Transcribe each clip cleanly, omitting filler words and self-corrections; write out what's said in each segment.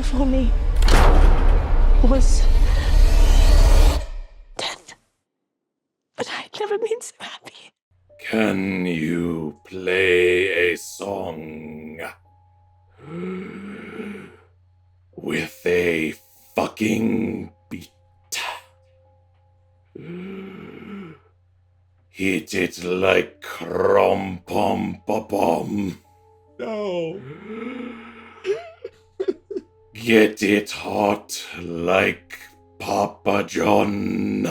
before me was death. But I'd never been so happy. Can you play a song with a fucking beat? Hit it like crom pom pom pom. No. Get it hot like Papa John.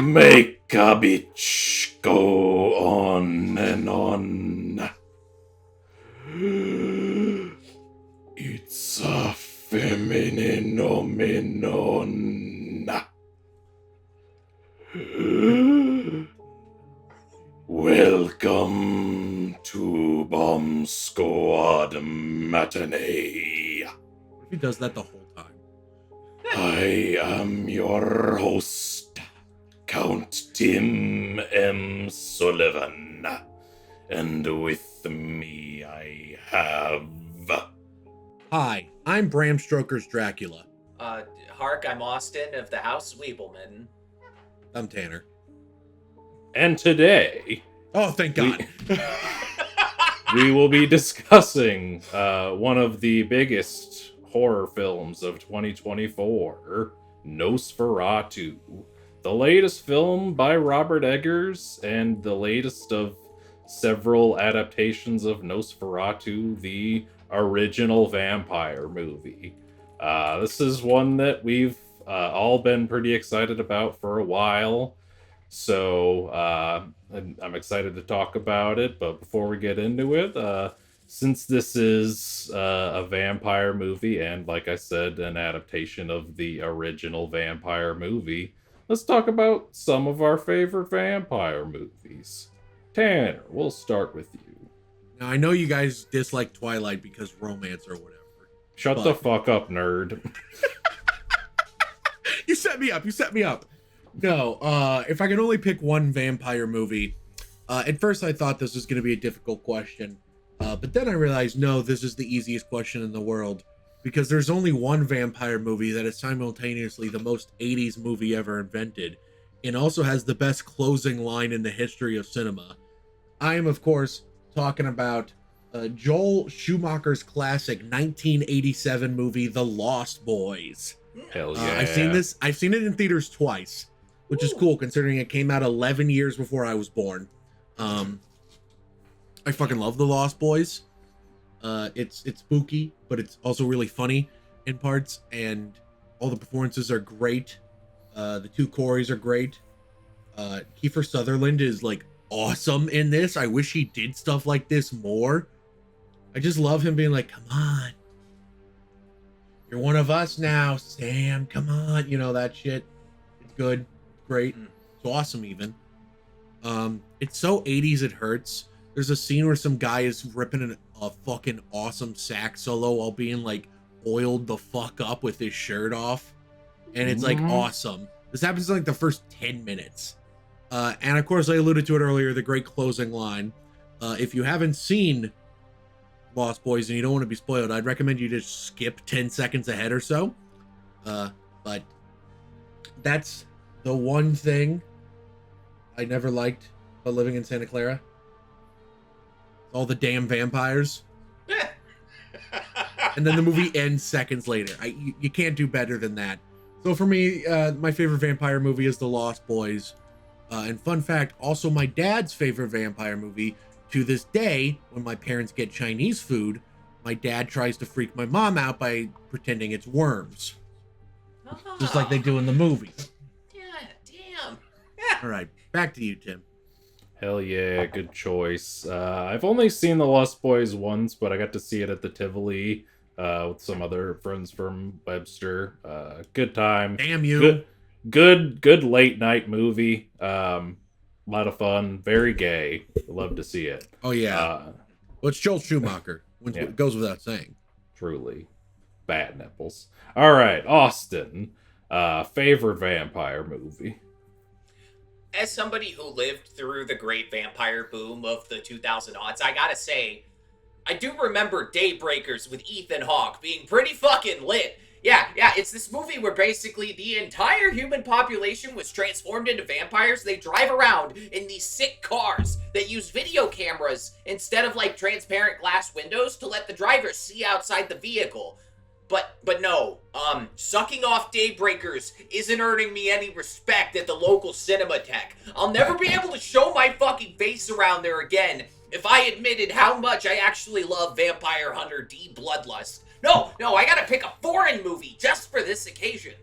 Make a bitch go on and on. It's a phenomenon. Welcome to Bomb Squad Matinee. If he does that the whole time. I am your host, Count Tim M. Sullivan, and with me I have... Hi, I'm Bram Stoker's Dracula. Hark, I'm Austin of the House Weebleman. I'm Tanner. And today... Oh, thank God. we will be discussing one of the biggest horror films of 2024, Nosferatu. The latest film by Robert Eggers and the latest of several adaptations of Nosferatu, the original vampire movie. This is one that we've all been pretty excited about for a while. So I'm excited to talk about it, but before we get into it, since this is a vampire movie and, like I said, an adaptation of the original vampire movie, let's talk about some of our favorite vampire movies. Tanner, we'll start with you. Now, I know you guys dislike Twilight because romance or whatever. Shut the fuck up, nerd. You set me up. No, if I could only pick one vampire movie, at first I thought this was going to be a difficult question, but then I realized, no, this is the easiest question in the world, because there's only one vampire movie that is simultaneously the most 80s movie ever invented, and also has the best closing line in the history of cinema. I am, of course, talking about Joel Schumacher's classic 1987 movie, The Lost Boys. Hell yeah. I've seen it in theaters twice, which is cool considering it came out 11 years before I was born. I fucking love The Lost Boys. It's spooky, but it's also really funny in parts, and all the performances are great. The two Coreys are great. Kiefer Sutherland is like awesome in this. I wish he did stuff like this more. I just love him being like, come on, you're one of us now, Sam, come on, you know, that shit. It's good, great, it's awesome even. It's so 80s it hurts. There's a scene where some guy is ripping a fucking awesome sax solo while being like oiled the fuck up with his shirt off, and it's like awesome. This happens in like the first 10 minutes. And of course I alluded to it earlier, the great closing line. If you haven't seen Lost Boys and you don't want to be spoiled, I'd recommend you just skip 10 seconds ahead or so. But that's the one thing I never liked about living in Santa Clara. All the damn vampires. And then the movie ends seconds later. You can't do better than that. So for me, my favorite vampire movie is The Lost Boys. And fun fact, also my dad's favorite vampire movie. To this day, when my parents get Chinese food, my dad tries to freak my mom out by pretending it's worms. Just like they do in the movie. Yeah, damn. All right, back to you, Tim. Hell yeah, good choice. I've only seen The Lost Boys once, but I got to see it at the Tivoli with some other friends from Webster. Good time. Damn you. Good late night movie. A lot of fun. Very gay. Love to see it. Oh, yeah. Well, it's Joel Schumacher. Yeah. It goes without saying. Truly. Bad nipples. All right, Austin. Favorite vampire movie? As somebody who lived through the great vampire boom of the 2000 odds, I gotta say, I do remember Daybreakers with Ethan Hawke being pretty fucking lit. Yeah, it's this movie where basically the entire human population was transformed into vampires. They drive around in these sick cars that use video cameras instead of, like, transparent glass windows to let the drivers see outside the vehicle. But no, sucking off Daybreakers isn't earning me any respect at the local Cinematheque. I'll never be able to show my fucking face around there again if I admitted how much I actually love Vampire Hunter D Bloodlust. No, I gotta pick a foreign movie just for this occasion.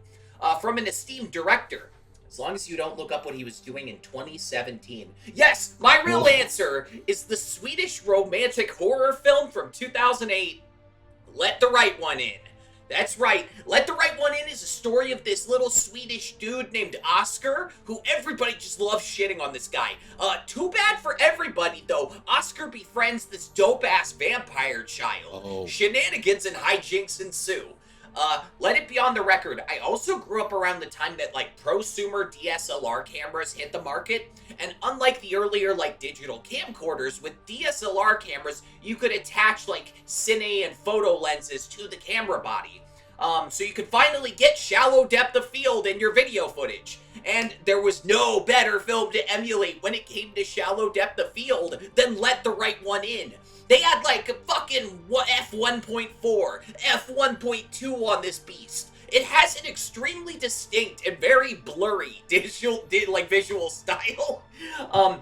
From an esteemed director. As long as you don't look up what he was doing in 2017. Yes, my real answer is the Swedish romantic horror film from 2008, Let the Right One In. That's right, Let the Right One In is a story of this little Swedish dude named Oscar, who everybody just loves shitting on this guy. Too bad for everybody, though. Oscar befriends this dope-ass vampire child. Shenanigans and hijinks ensue. Let it be on the record, I also grew up around the time that, like, prosumer DSLR cameras hit the market, and unlike the earlier, like, digital camcorders, with DSLR cameras, you could attach, like, cine and photo lenses to the camera body. So you could finally get shallow depth of field in your video footage. And there was no better film to emulate when it came to shallow depth of field than Let the Right One In. They had, like, a fucking f1.4, f1.2 on this beast. It has an extremely distinct and very blurry visual style.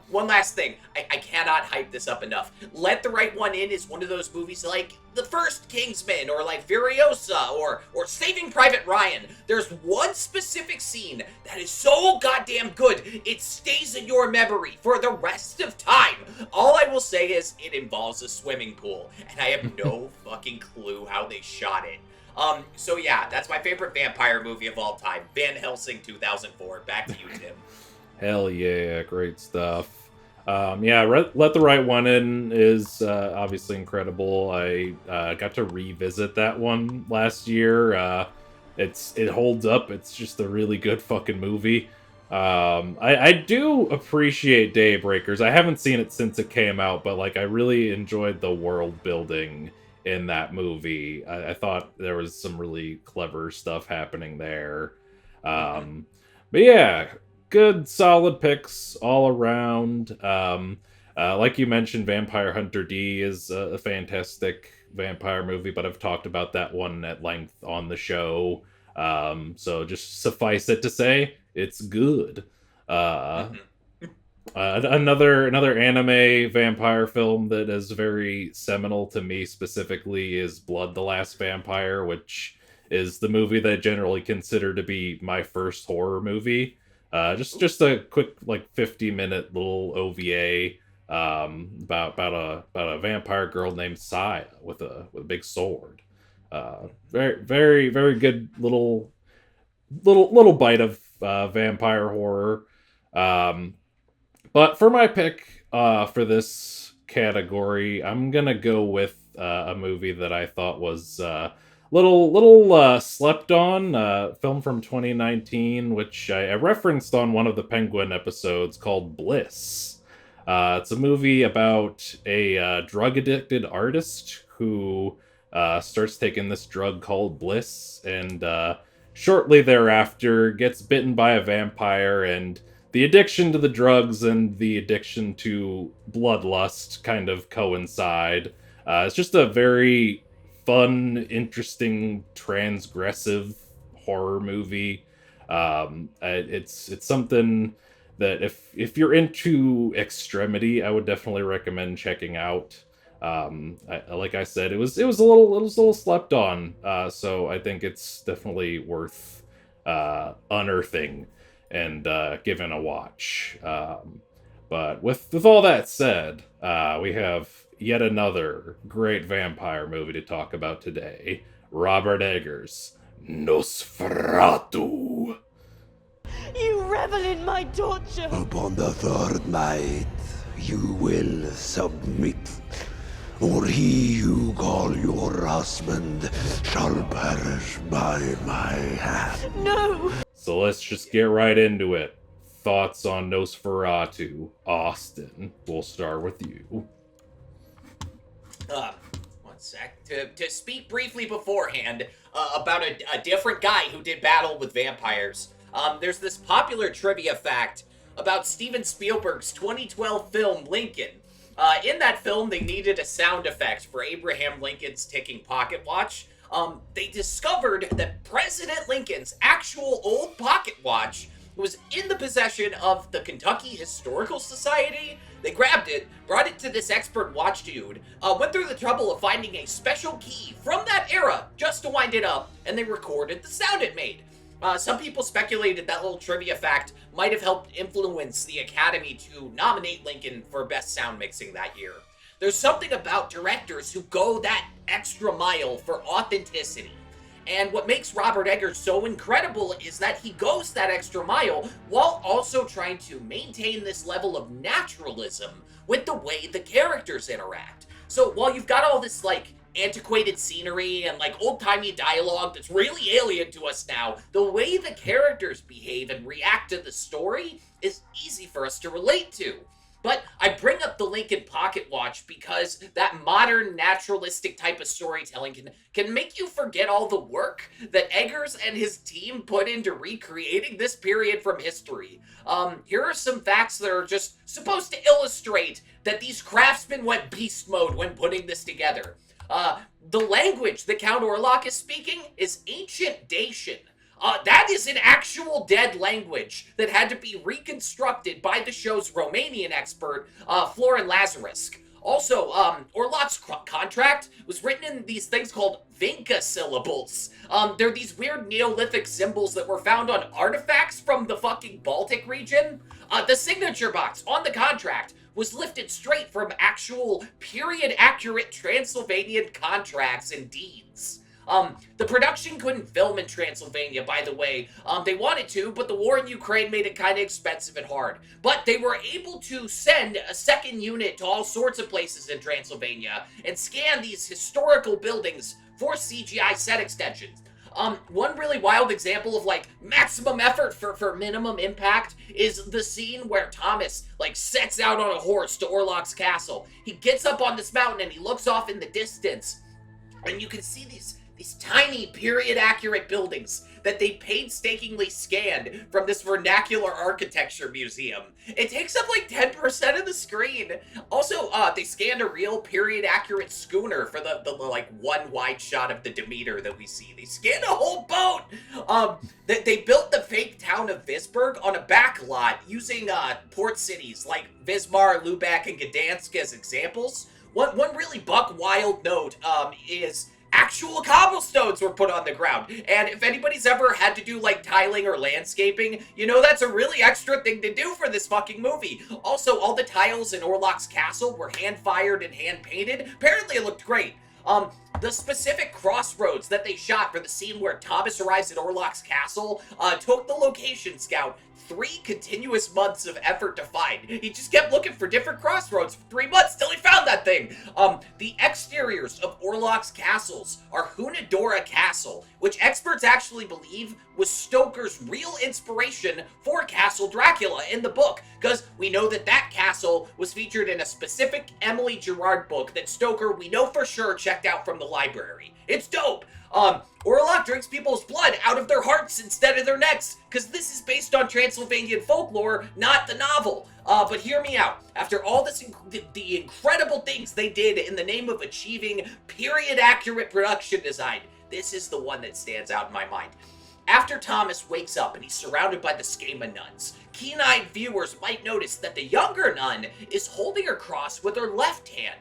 One last thing. I cannot hype this up enough. Let the Right One In is one of those movies like the first Kingsman or like Furiosa or Saving Private Ryan. There's one specific scene that is so goddamn good, it stays in your memory for the rest of time. All I will say is it involves a swimming pool, and I have no fucking clue how they shot it. So yeah, that's my favorite vampire movie of all time. Van Helsing 2004. Back to you, Tim. Hell yeah, great stuff. Yeah, Let the Right One In is obviously incredible. I got to revisit that one last year. It holds up. It's just a really good fucking movie. I do appreciate Daybreakers. I haven't seen it since it came out, but like I really enjoyed the world building in that movie. I thought there was some really clever stuff happening there. But yeah, good solid picks all around. Like you mentioned, Vampire Hunter D is a fantastic vampire movie, but I've talked about that one at length on the show. So just suffice it to say, it's good. Another anime vampire film that is very seminal to me specifically is Blood the Last Vampire, which is the movie that I generally consider to be my first horror movie. Just a quick, like, 50-minute little OVA about a vampire girl named Saya with a big sword. Very, very, very good little bite of vampire horror. But for my pick for this category, I'm gonna go with a movie that I thought was little slept on, film from 2019, which I referenced on one of the Penguin episodes, called Bliss. It's a movie about a drug-addicted artist who starts taking this drug called Bliss, and shortly thereafter gets bitten by a vampire, and the addiction to the drugs and the addiction to bloodlust kind of coincide. It's just a very fun, interesting, transgressive horror movie. It's something that if you're into extremity, I would definitely recommend checking out. Like I said, it was a little slept on, so I think it's definitely worth unearthing and giving a watch. But with all that said, we have yet another great vampire movie to talk about today. Robert Eggers' Nosferatu. You revel in my torture. Upon the third night, you will submit, or he you call your husband shall perish by my hand. No! So let's just get right into it. Thoughts on Nosferatu. Austin, we'll start with you. sec. To speak briefly beforehand about a different guy who did battle with vampires. There's this popular trivia fact about Steven Spielberg's 2012 film Lincoln. In that film, they needed a sound effect for Abraham Lincoln's ticking pocket watch. They discovered that President Lincoln's actual old pocket watch was in the possession of the Kentucky Historical Society. They grabbed it, brought it to this expert watch dude, went through the trouble of finding a special key from that era just to wind it up, and they recorded the sound it made. Some people speculated that little trivia fact might have helped influence the Academy to nominate Lincoln for Best Sound Mixing that year. There's something about directors who go that extra mile for authenticity. And what makes Robert Eggers so incredible is that he goes that extra mile while also trying to maintain this level of naturalism with the way the characters interact. So while you've got all this, like, antiquated scenery and, like, old-timey dialogue that's really alien to us now, the way the characters behave and react to the story is easy for us to relate to. But I bring up the Lincoln Pocket Watch because that modern, naturalistic type of storytelling can make you forget all the work that Eggers and his team put into recreating this period from history. Here are some facts that are just supposed to illustrate that these craftsmen went beast mode when putting this together. The language that Count Orlok is speaking is Ancient Dacian. That is an actual dead language that had to be reconstructed by the show's Romanian expert, Florin Lazarus. Also, Orlok's contract was written in these things called Vinca syllables. They're these weird Neolithic symbols that were found on artifacts from the fucking Baltic region. The signature box on the contract was lifted straight from actual period-accurate Transylvanian contracts and deeds. The production couldn't film in Transylvania, by the way. They wanted to, but the war in Ukraine made it kind of expensive and hard. But they were able to send a second unit to all sorts of places in Transylvania and scan these historical buildings for CGI set extensions. One really wild example of, like, maximum effort for minimum impact is the scene where Thomas, like, sets out on a horse to Orlok's castle. He gets up on this mountain and he looks off in the distance, and you can see these tiny period-accurate buildings that they painstakingly scanned from this vernacular architecture museum. It takes up like 10% of the screen. Also, they scanned a real period-accurate schooner for the like one wide shot of the Demeter that we see. They scanned a whole boat. They built the fake town of Visburg on a back lot using port cities like Wismar, Lubeck, and Gdansk as examples. One really buck wild note is actual cobblestones were put on the ground. And if anybody's ever had to do, like, tiling or landscaping, you know that's a really extra thing to do for this fucking movie. Also, all the tiles in Orlok's castle were hand-fired and hand-painted. Apparently it looked great. The specific crossroads that they shot for the scene where Thomas arrives at Orlok's castle took the location scout 3 continuous months of effort to find. He just kept looking for different crossroads for 3 months till he found that thing. The exteriors of Orlok's castles are Hunadora Castle, which experts actually believe was Stoker's real inspiration for Castle Dracula in the book, because we know that that castle was featured in a specific Emily Gerard book that Stoker, we know for sure, checked out from the library. It's dope. Orlok drinks people's blood out of their hearts instead of their necks, because this is based on Transylvanian folklore, not the novel. But hear me out. After all this, the incredible things they did in the name of achieving period-accurate production design, this is the one that stands out in my mind. After Thomas wakes up and he's surrounded by the Schema nuns, keen-eyed viewers might notice that the younger nun is holding her cross with her left hand.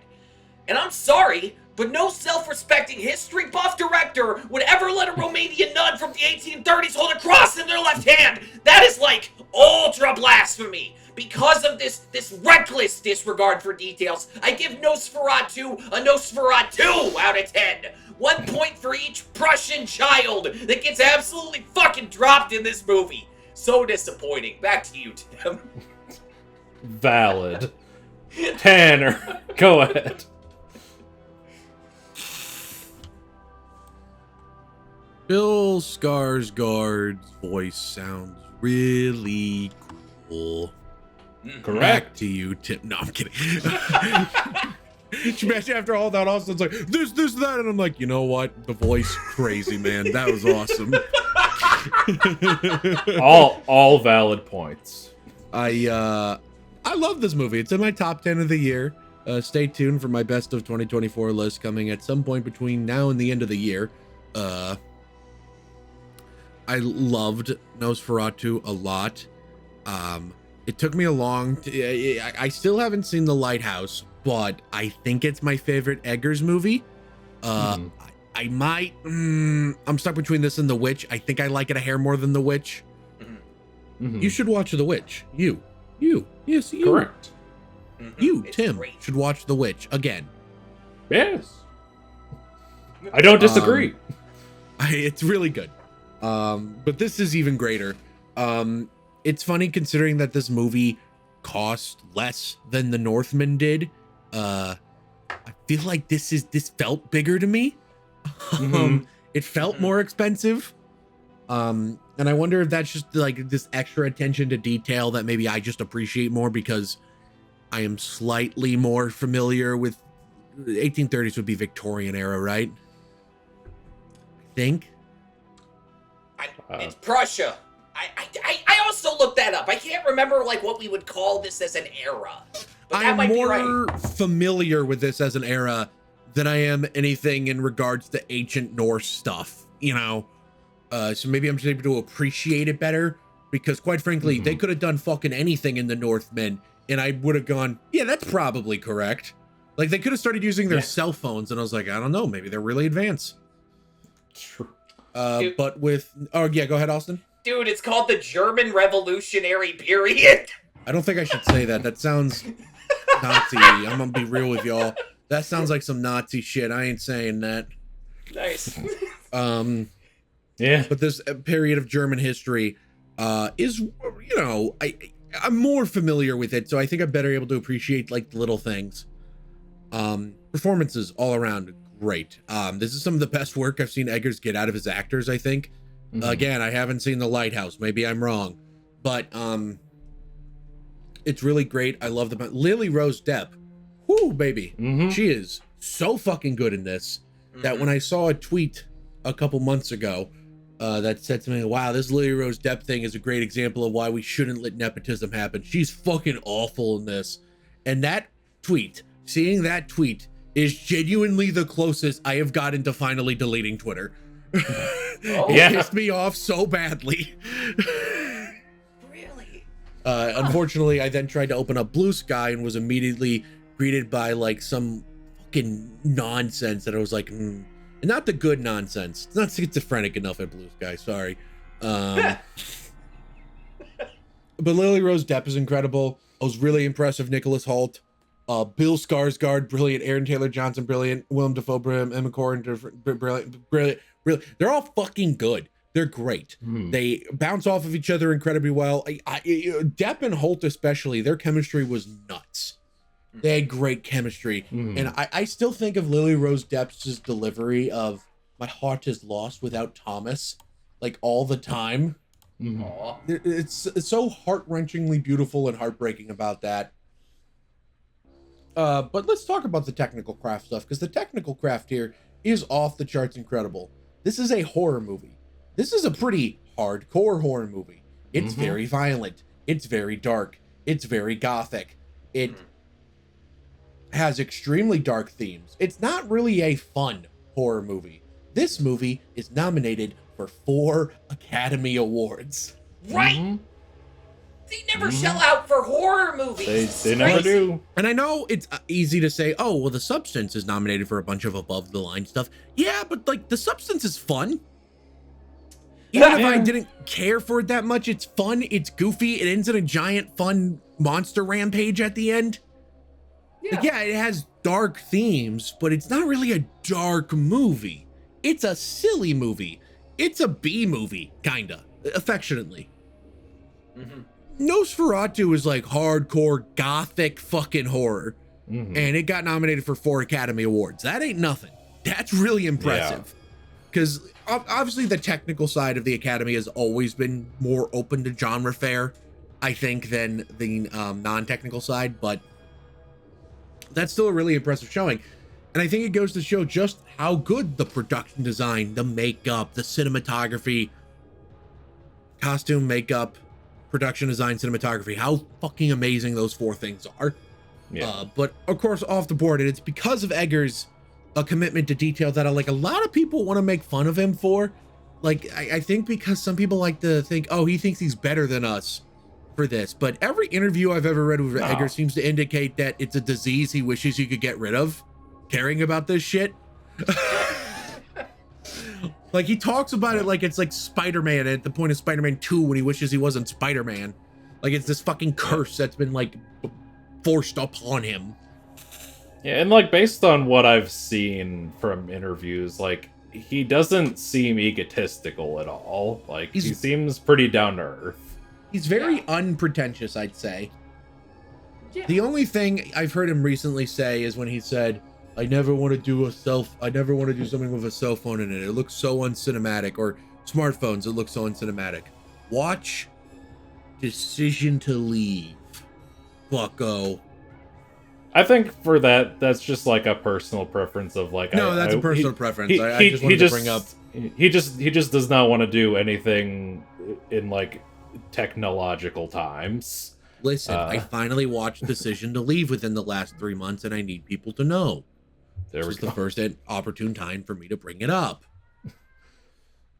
And I'm sorry, but no self-respecting history buff director would ever let a Romanian nun from the 1830s hold a cross in their left hand. That is like ultra blasphemy. Because of this reckless disregard for details, I give Nosferatu a Nosferatu out of 10. 1 point for each Prussian child that gets absolutely fucking dropped in this movie. So disappointing. Back to you, Tim. Valid. Tanner, go ahead. Bill Skarsgård's voice sounds really cool. Correct. Back to you, Tim. No, I'm kidding. Imagine after all that, Austin's like, this, that. And I'm like, you know what? The voice, crazy, man. That was awesome. all valid points. I love this movie. It's in my top 10 of the year. Stay tuned for my best of 2024 list coming at some point between now and the end of the year. I loved Nosferatu a lot. It took me a long I still haven't seen The Lighthouse, but I think it's my favorite Eggers movie. I might I'm stuck between this and The Witch. I think I like it a hair more than The Witch. You should watch The Witch. Yes, you. Correct. You, It's Tim, great. should watch The Witch again. Yes. I don't disagree. It's really good. But this is even greater. It's funny considering that this movie cost less than The Northman did. I feel like this felt bigger to me. It felt more expensive. And I wonder if that's just like this extra attention to detail that maybe I just appreciate more because I am slightly more familiar with 1830s would be Victorian era, right? I think. It's Prussia. I also looked that up. I can't remember like what we would call this as an era. But that I'm might more be right. familiar with this as an era than I am anything in regards to ancient Norse stuff, you know? So maybe I'm just able to appreciate it better because quite frankly, they could have done fucking anything in the Northmen and I would have gone, yeah, that's probably correct. Like they could have started using their cell phones and I was like, I don't know, maybe they're really advanced. True. But with, oh yeah, go ahead, Austin. Dude, it's called the German Revolutionary Period. I don't think I should say that. That sounds Nazi. I'm gonna be real with y'all. That sounds like some Nazi shit. I ain't saying that. Nice. Yeah. But this period of German history is, you know, I'm more familiar with it, so I think I'm better able to appreciate like the little things. Performances all around great. This is some of the best work I've seen Eggers get out of his actors, I think. Again, I haven't seen The Lighthouse. Maybe I'm wrong, but it's really great. I love the Lily Rose Depp. Whoo, baby. She is so fucking good in this that when I saw a tweet a couple months ago that said to me, wow, this Lily Rose Depp thing is a great example of why we shouldn't let nepotism happen. She's fucking awful in this. And that tweet, seeing that tweet is genuinely the closest I have gotten to finally deleting Twitter. It pissed me off so badly. Really? Unfortunately, I then tried to open up Blue Sky and was immediately greeted by like some fucking nonsense that I was like, and not the good nonsense. It's not schizophrenic enough at Blue Sky, sorry. But Lily Rose Depp is incredible. I was really impressed with Nicholas Hoult. Bill Skarsgård, brilliant. Aaron Taylor Johnson, brilliant. Willem Dafoe, brilliant. Emma Corrin, brilliant. They're all fucking good. They're great. They bounce off of each other incredibly well. Depp and Holt especially, their chemistry was nuts. They had great chemistry. And I still think of Lily Rose Depp's delivery of "My heart is lost without Thomas," like all the time. It's so heart-wrenchingly beautiful and heartbreaking about that. But let's talk about the technical craft stuff, because the technical craft here is off the charts incredible. This is a horror movie. This is a pretty hardcore horror movie. It's very violent. It's very dark. It's very gothic. It has extremely dark themes. It's not really a fun horror movie. This movie is nominated for 4 Academy Awards. Right? They never shell out for horror movies. They never do. And I know it's easy to say, oh, well, The Substance is nominated for a bunch of above the line stuff. Yeah, but like The Substance is fun. Even if I didn't care for it that much, it's fun. It's goofy. It ends in a giant fun monster rampage at the end. Yeah, it has dark themes, but it's not really a dark movie. It's a silly movie. It's a B movie, kinda, affectionately. Nosferatu is like hardcore gothic fucking horror, and it got nominated for 4 Academy Awards. That ain't nothing. That's really impressive, because obviously the technical side of the Academy has always been more open to genre fare, I think, than the non-technical side. But that's still a really impressive showing. And I think it goes to show just how good the production design, the makeup, the cinematography, costume, makeup, production design, cinematography, how fucking amazing those 4 things are. Yeah. But of course, off the board, and it's because of Eggers' commitment to detail that a lot of people want to make fun of him for. Like, I think because some people like to think, oh, he thinks he's better than us for this. But every interview I've ever read with Eggers seems to indicate that it's a disease he wishes he could get rid of, caring about this shit. Like, he talks about it like it's like Spider-Man at the point of Spider-Man 2 when he wishes he wasn't Spider-Man. Like, it's this fucking curse that's been, like, forced upon him. Yeah, and, like, based on what I've seen from interviews, like, he doesn't seem egotistical at all. Like, he seems pretty down to earth. He's very unpretentious, I'd say. Yeah. The only thing I've heard him recently say is when he said, I never want to do something with a cell phone in it. It looks so uncinematic. Or smartphones, it looks so uncinematic. Watch Decision to Leave. Fucko. I think for that's just like a personal preference of like. No, that's a personal preference. I just wanted to bring up. He just does not want to do anything in like technological times. Listen, I finally watched Decision to Leave within the last 3 months, and I need people to know. There This is we go. the first opportune time for me to bring it up.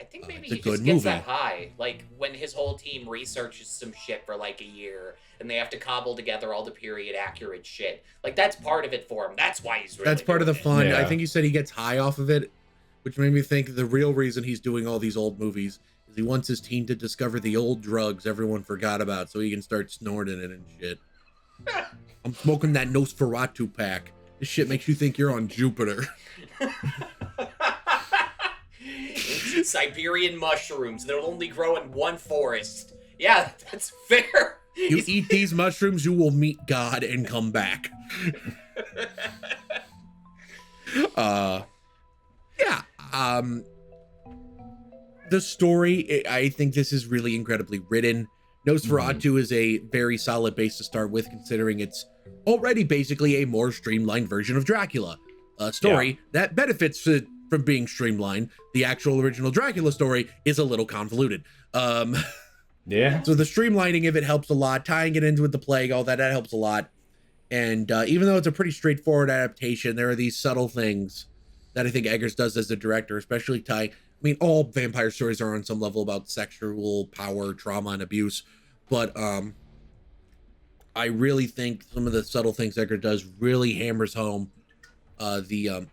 I think maybe it's a he good just gets movie. that high. Like, when his whole team researches some shit for, like, a year, and they have to cobble together all the period-accurate shit. Like, that's part of it for him. That's why he's really That's part of the doing it. fun. Yeah. I think he said he gets high off of it, which made me think the real reason he's doing all these old movies is he wants his team to discover the old drugs everyone forgot about so he can start snorting it and shit. I'm smoking that Nosferatu pack. This shit makes you think you're on Jupiter. Ancient Siberian mushrooms that'll only grow in one forest. Yeah, that's fair. You eat these mushrooms, you will meet God and come back. Yeah. The story, I think this is really incredibly written. Nosferatu is a very solid base to start with, considering it's already basically a more streamlined version of Dracula. A story that benefits from being streamlined. The actual original Dracula story is a little convoluted. Yeah. So the streamlining of it helps a lot. Tying it into with the plague, all that helps a lot. And even though it's a pretty straightforward adaptation, there are these subtle things that I think Eggers does as a director, especially I mean, all vampire stories are on some level about sexual power, trauma, and abuse. But I really think some of the subtle things Eggers does really hammers home the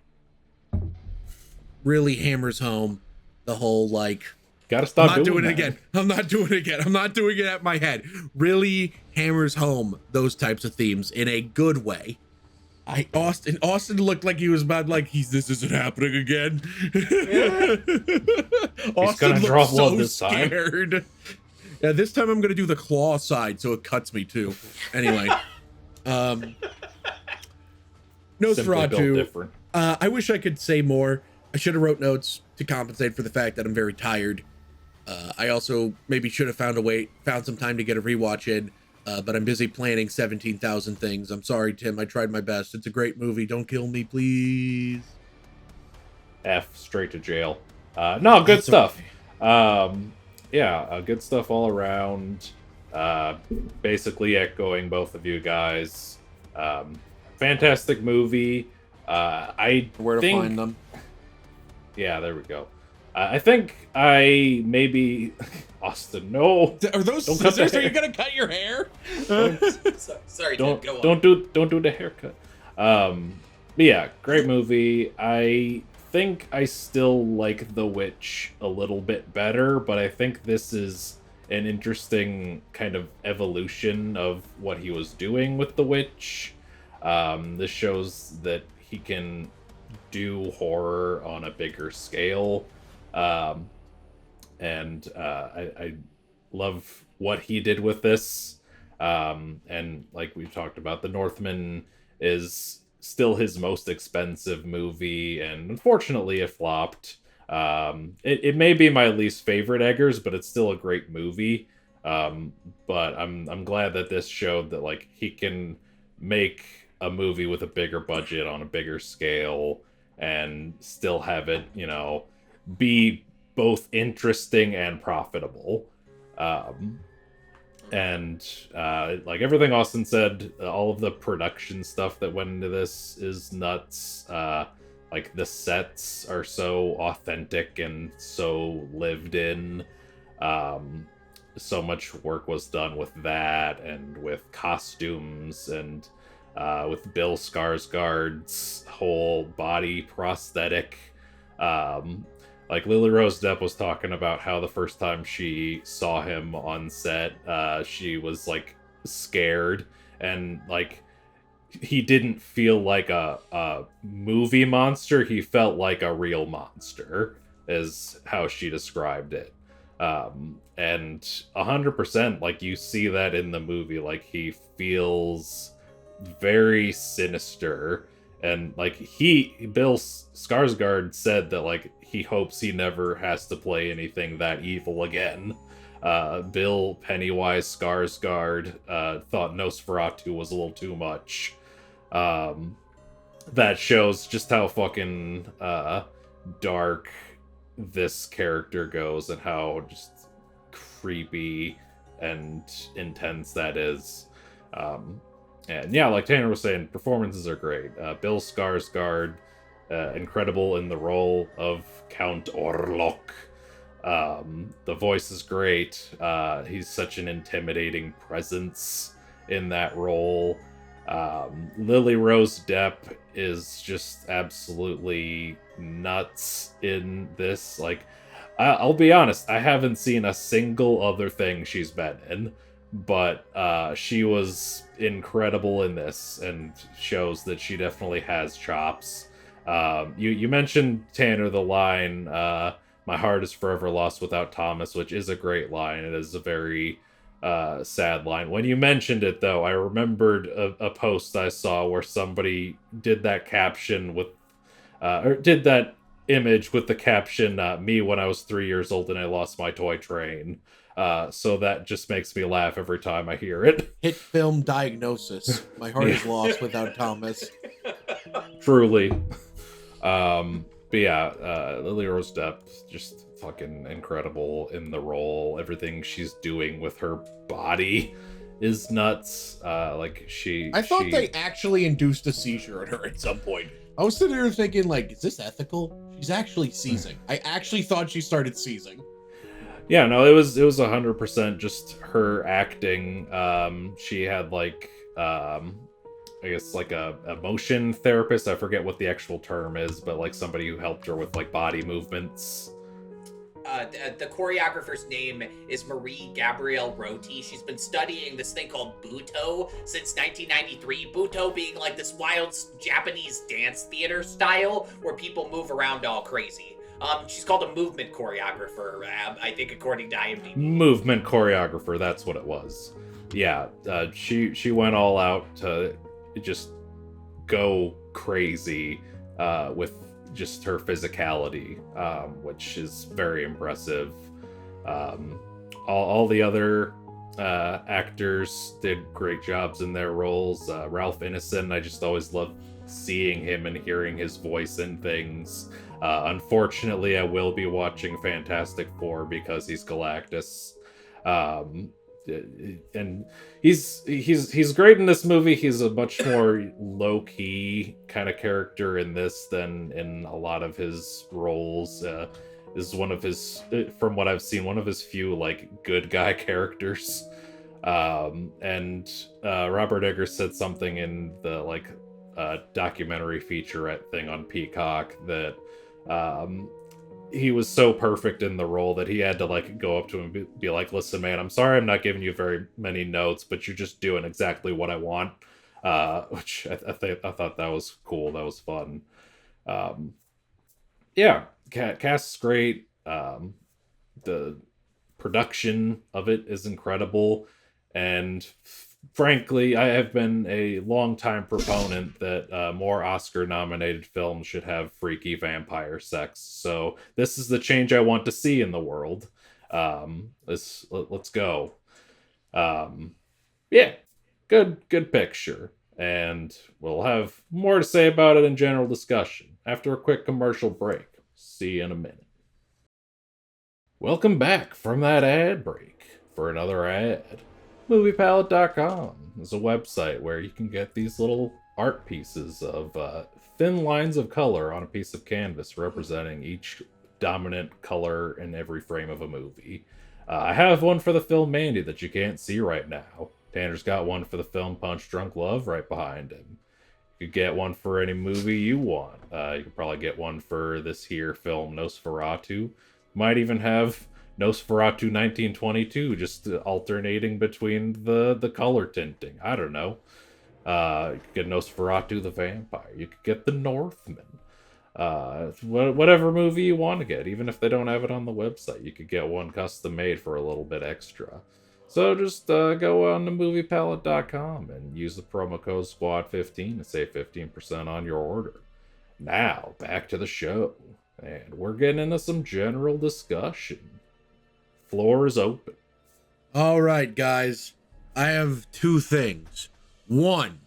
whole, like, Gotta stop I'm not doing it that. again. I'm not doing it again. I'm not doing it at my head. Really hammers home those types of themes in a good way. Austin looked like he was about like this isn't happening again. Austin gonna draw looked blood so this time. scared. Yeah, this time I'm gonna do the claw side so it cuts me too. Anyway, Simply built Nosferatu. different. I wish I could say more. I should have wrote notes to compensate for the fact that I'm very tired. I also maybe should have found some time to get a rewatch in, but I'm busy planning 17,000 things. I'm sorry, Tim. I tried my best. It's a great movie. Don't kill me, please. F straight to jail. No, good That's stuff. okay. Good stuff all around. Basically echoing both of you guys. Fantastic movie. Where to think, find them? Yeah, there we go. I think I maybe Austin. No, Are those Don't cut scissors? the Are you hair. gonna cut your hair? Sorry, don't dude, go on. do the haircut. But yeah, great movie. I think I still like The Witch a little bit better, but I think this is an interesting kind of evolution of what he was doing with The Witch. This shows that he can do horror on a bigger scale. I love what he did with this. And like we've talked about, The Northman is still his most expensive movie, and unfortunately it flopped. It may be my least favorite Eggers, but it's still a great movie. But I'm glad that this showed that like he can make a movie with a bigger budget on a bigger scale and still have it, be both interesting and profitable. And like everything Austin said, all of the production stuff that went into this is nuts. Like the sets are so authentic and so lived in. So much work was done with that and with costumes and with Bill Skarsgård's whole body prosthetic. Like Lily Rose Depp was talking about how the first time she saw him on set, she was like scared, and like he didn't feel like a movie monster. He felt like a real monster, is how she described it. And 100%, like you see that in the movie, like he feels very sinister. And like Bill Skarsgård said that like he hopes he never has to play anything that evil again. Bill Pennywise Skarsgård thought Nosferatu was a little too much. That shows just how fucking dark this character goes and how just creepy and intense that is. And yeah, like Tanner was saying, performances are great. Bill Skarsgård, incredible in the role of Count Orlok. The voice is great. He's such an intimidating presence in that role. Lily Rose Depp is just absolutely nuts in this. Like, I'll be honest, I haven't seen a single other thing she's been in. But she was incredible in this and shows that she definitely has chops. You mentioned, Tanner, the line, my heart is forever lost without Thomas, which is a great line. It is a very sad line. When you mentioned it, though, I remembered a post I saw where somebody did that caption with, or did that image with the caption, me when I was 3 years old and I lost my toy train. So that just makes me laugh every time I hear it. Hit film diagnosis. My heart is lost without Thomas. Truly. But yeah, Lily Rose Depp, just fucking incredible in the role. Everything she's doing with her body is nuts. I thought they actually induced a seizure in her at some point. I was sitting there thinking, like, is this ethical? She's actually seizing. I actually thought she started seizing. Yeah, no, it was 100% just her acting. She had like, I guess like a motion therapist. I forget what the actual term is, but like somebody who helped her with like body movements. The choreographer's name is Marie Gabrielle Roti. She's been studying this thing called Buto since 1993. Buto being like this wild Japanese dance theater style where people move around all crazy. She's called a movement choreographer, I think, according to IMDb. Movement choreographer, that's what it was. Yeah, she went all out to just go crazy with just her physicality, which is very impressive. All the other actors did great jobs in their roles. Ralph Ineson, I just always love seeing him and hearing his voice in things. Unfortunately, I will be watching Fantastic Four because he's Galactus. And he's great in this movie. He's a much more low-key kind of character in this than in a lot of his roles. This is one of his, from what I've seen, one of his few like good guy characters. And Robert Eggers said something in the like documentary featurette thing on Peacock that he was so perfect in the role that he had to like go up to him and be like, listen, man, I'm sorry I'm not giving you very many notes, but you're just doing exactly what I want. Which I thought that was cool. That was fun. Yeah, cast's great. The production of it is incredible. And frankly, I have been a long-time proponent that more Oscar-nominated films should have freaky vampire sex. So this is the change I want to see in the world. Let's go. Yeah, good picture. And we'll have more to say about it in general discussion after a quick commercial break. See you in a minute. Welcome back from that ad break for another ad. MoviePalette.com is a website where you can get these little art pieces of thin lines of color on a piece of canvas representing each dominant color in every frame of a movie. I have one for the film Mandy that you can't see right now. Tanner's got one for the film Punch Drunk Love right behind him. You could get one for any movie you want. You could probably get one for this here film Nosferatu. Might even have Nosferatu 1922 just alternating between the color tinting. I don't know. You could get Nosferatu the Vampire. You could get The Northman. Whatever movie you want to get, even if they don't have it on the website, you could get one custom made for a little bit extra. So just go on to moviepalette.com and use the promo code SQUAD15 to save 15% on your order. Now, back to the show. And we're getting into some general discussion. Floor is open. All right, guys. I have two things. One,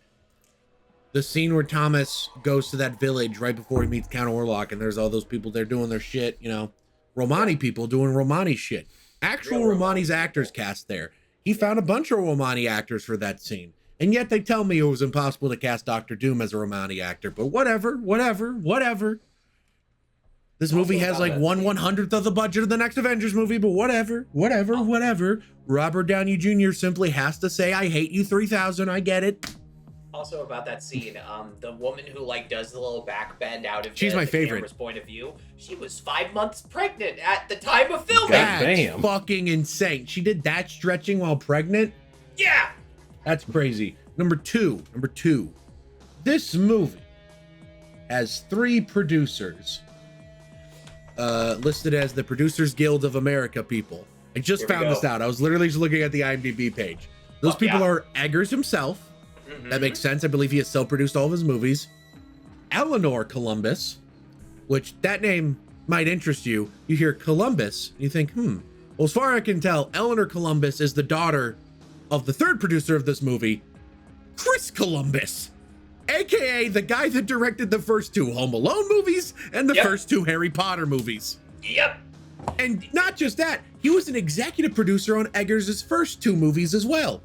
the scene where Thomas goes to that village right before he meets Count Orlok, and there's all those people there doing their shit, you know, Romani people doing Romani shit. Actual Romani's actors cast there. He found a bunch of Romani actors for that scene. And yet they tell me it was impossible to cast Doctor Doom as a Romani actor. But whatever. This movie has like 1/100th of the budget of the next Avengers movie, but whatever. Robert Downey Jr. simply has to say, I hate you 3000. I get it. Also about that scene, the woman who like does the little back bend out of She's my favorite. camera's point of view, she was 5 months pregnant at the time of filming. That's fucking insane. She did that stretching while pregnant? Yeah. That's crazy. Number two. This movie has 3 producers listed as the Producers Guild of America people. I just found this out. I was literally just looking at the IMDb page. Those people are Eggers himself. That makes sense. I believe he has self-produced all of his movies. Eleanor Columbus, which that name might interest you. You hear Columbus, you think, well, as far as I can tell, Eleanor Columbus is the daughter of the third producer of this movie, Chris Columbus, aka the guy that directed the first 2 Home Alone movies and the first 2 Harry Potter movies. Yep. And not just that, he was an executive producer on Eggers' first 2 movies as well.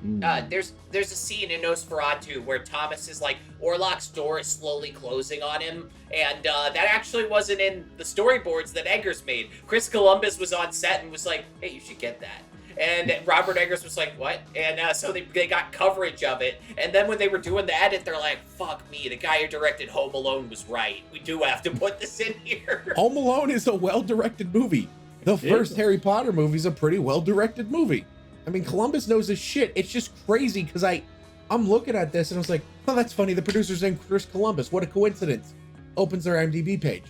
There's a scene in Nosferatu where Thomas is like, Orlok's door is slowly closing on him, and that actually wasn't in the storyboards that Eggers made. Chris Columbus was on set and was like, hey, you should get that. And Robert Eggers was like, what? And so they got coverage of it. And then when they were doing the edit, they're like, fuck me, the guy who directed Home Alone was right. We do have to put this in here. Home Alone is a well-directed movie. The first Harry Potter movie is a pretty well-directed movie. I mean, Columbus knows his shit. It's just crazy because I'm looking at this and I was like, oh, that's funny. The producer's named Chris Columbus. What a coincidence. Opens their IMDb page.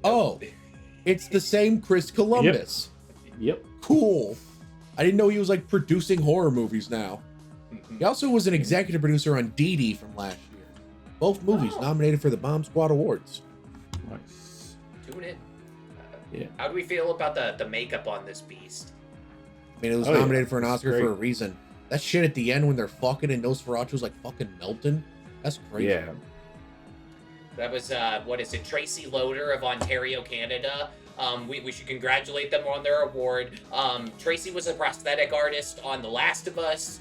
Oh, it's the same Chris Columbus. Yep. Cool. I didn't know he was like producing horror movies now. He also was an executive producer on Dee Dee from last year. Both movies nominated for the Bomb Squad Awards. Nice. Tune in. Yeah. How do we feel about the makeup on this beast? I mean, it was nominated for an Oscar for a reason. That shit at the end when they're fucking and Nosferatu's like fucking melting. That's crazy. Yeah. That was, what is it, Tracy Loader of Ontario, Canada. We should congratulate them on their award. Tracy was a prosthetic artist on The Last of Us,